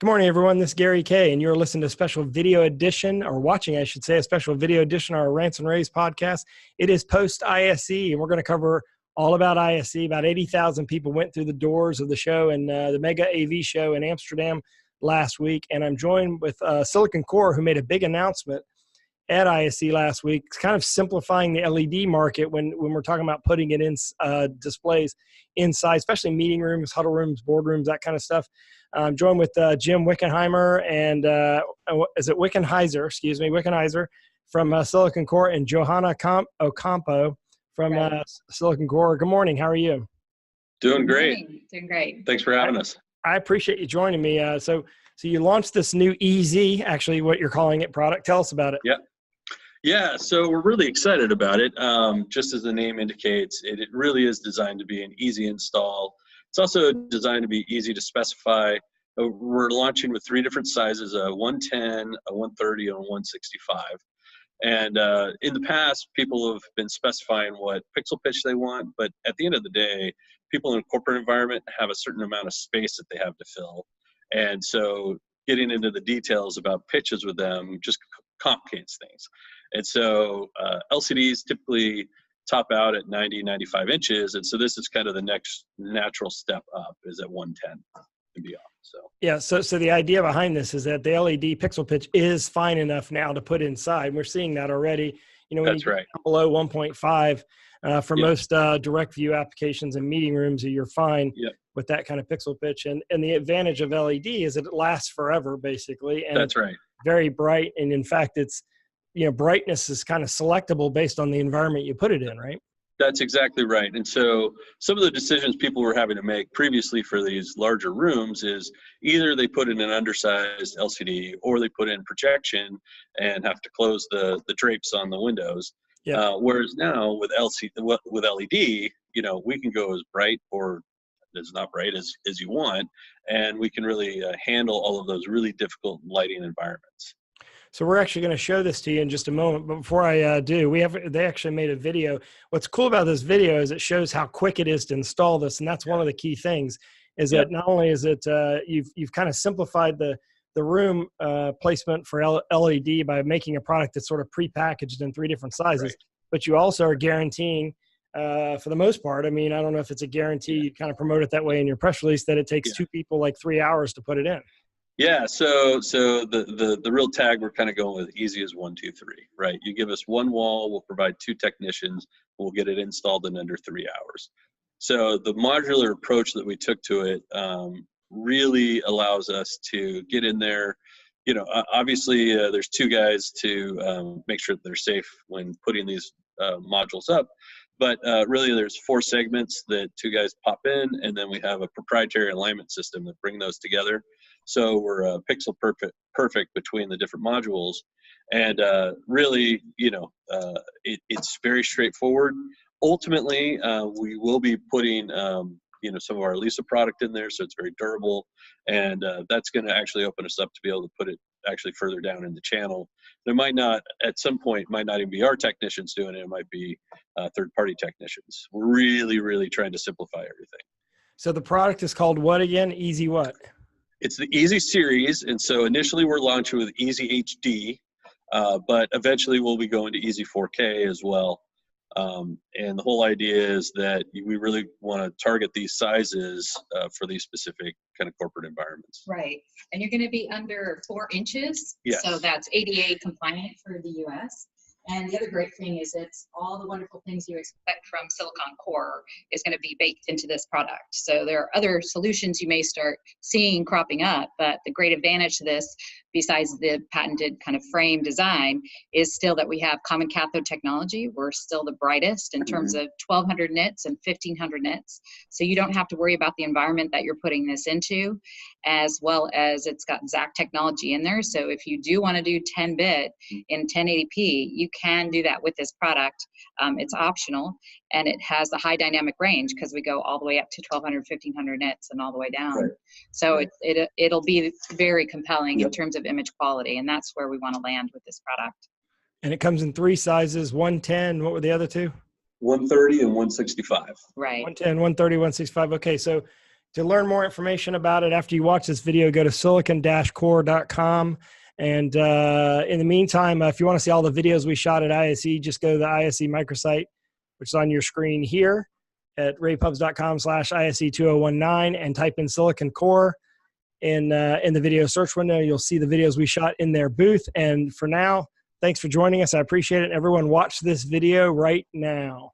Good morning, everyone. This is Gary Kay, and you're listening to a special video edition, or watching, I should say, a special video edition of our Rants and Raves podcast. It is post-ISE, and we're going to cover all about ISE. About 80,000 people went through the doors of the show and the Mega AV show in Amsterdam last week, and I'm joined with SiliconCore, who made a big announcement at ISE last week. It's kind of simplifying the LED market when we're talking about putting it in displays inside, especially meeting rooms, huddle rooms, boardrooms, that kind of stuff. I'm joined with Jim Wickenheimer and is it Wickenheiser? Excuse me, Wickenheiser from SiliconCore, and Johanna Ocampo from SiliconCore. Good morning. How are you? Doing great. Doing great. Thanks for having us. I appreciate you joining me. So you launched this new EZ, actually, what you're calling it, product. Tell us about it. Yeah. So we're really excited about it. Just as the name indicates, it really is designed to be an easy install. It's also designed to be easy to specify. We're launching with 3 different sizes: a 110, a 130, and a 165. And in the past, people have been specifying what pixel pitch they want, but at the end of the day, people in a corporate environment have a certain amount of space that they have to fill. And so getting into the details about pitches with them just complicates things. And so LCDs typically top out at 90, 95 inches. And so this is kind of the next natural step up, is at 110 and beyond. So the idea behind this is that the LED pixel pitch is fine enough now to put inside. We're seeing that already. You know, when that's right. Below 1.5 for most direct view applications and meeting rooms, you're fine with that kind of pixel pitch. And the advantage of LED is that it lasts forever, basically. And that's right. Very bright. And in fact, it's, brightness is kind of selectable based on the environment you put it in, right? That's exactly right. And so some of the decisions people were having to make previously for these larger rooms is either they put in an undersized LCD or they put in projection and have to close the drapes on the windows. Whereas now with LED, we can go as bright or as not bright as you want, and we can really handle all of those really difficult lighting environments. So we're actually going to show this to you in just a moment. But before I do, they actually made a video. What's cool about this video is it shows how quick it is to install this. And that's one of the key things, is that not only is it, you've kind of simplified the room placement for LED by making a product that's sort of prepackaged in 3 different sizes, but you also are guaranteeing, for the most part, I mean, I don't know if it's a guarantee, you kind of promote it that way in your press release, that it takes 2 people like 3 hours to put it in. Yeah, so the real tag we're kind of going with easy as 1, 2, 3, right? You give us 1 wall, we'll provide 2 technicians, we'll get it installed in under 3 hours. So the modular approach that we took to it really allows us to get in there. Obviously there's 2 guys to make sure that they're safe when putting these modules up. But really, there's 4 segments that 2 guys pop in, and then we have a proprietary alignment system that bring those together. So we're pixel perfect between the different modules, and really, it's very straightforward. Ultimately, we will be putting, some of our Lisa product in there, so it's very durable, and that's going to actually open us up to be able to put it actually further down in the channel. There might not, at some point, might not even be our technicians doing it. It might be third-party technicians. We're really, really trying to simplify everything. So the product is called what again? Easy what? It's the Easy series, and so initially we're launching with EZHD, but eventually we'll be going to Easy 4K as well. And the whole idea is that we really want to target these sizes for these specific kind of corporate environments. Right. And you're going to be under 4 inches. Yes. So that's ADA compliant for the US. And the other great thing is it's all the wonderful things you expect from SiliconCore is going to be baked into this product. So there are other solutions you may start seeing cropping up, but the great advantage to this, besides the patented kind of frame design, is still that we have common cathode technology. We're still the brightest in terms of 1200 nits and 1500 nits. So you don't have to worry about the environment that you're putting this into, as well as it's got ZAC technology in there. So if you do want to do 10-bit in 1080p, you can do that with this product. It's optional, and it has a high dynamic range because we go all the way up to 1200, 1500 nits and all the way down. Right. So it'll be very compelling in terms of image quality, and that's where we want to land with this product. And it comes in 3 sizes, 110, what were the other 2? 130 and 165. Right. 110, 130, 165. Okay, so To learn more information about it after you watch this video, go to silicon-core.com. And in the meantime, if you want to see all the videos we shot at ISE, just go to the ISE microsite, which is on your screen here at ravepubs.com/ISE2019 and type in SiliconCore in the video search window. You'll see the videos we shot in their booth. And for now, thanks for joining us. I appreciate it. Everyone watch this video right now.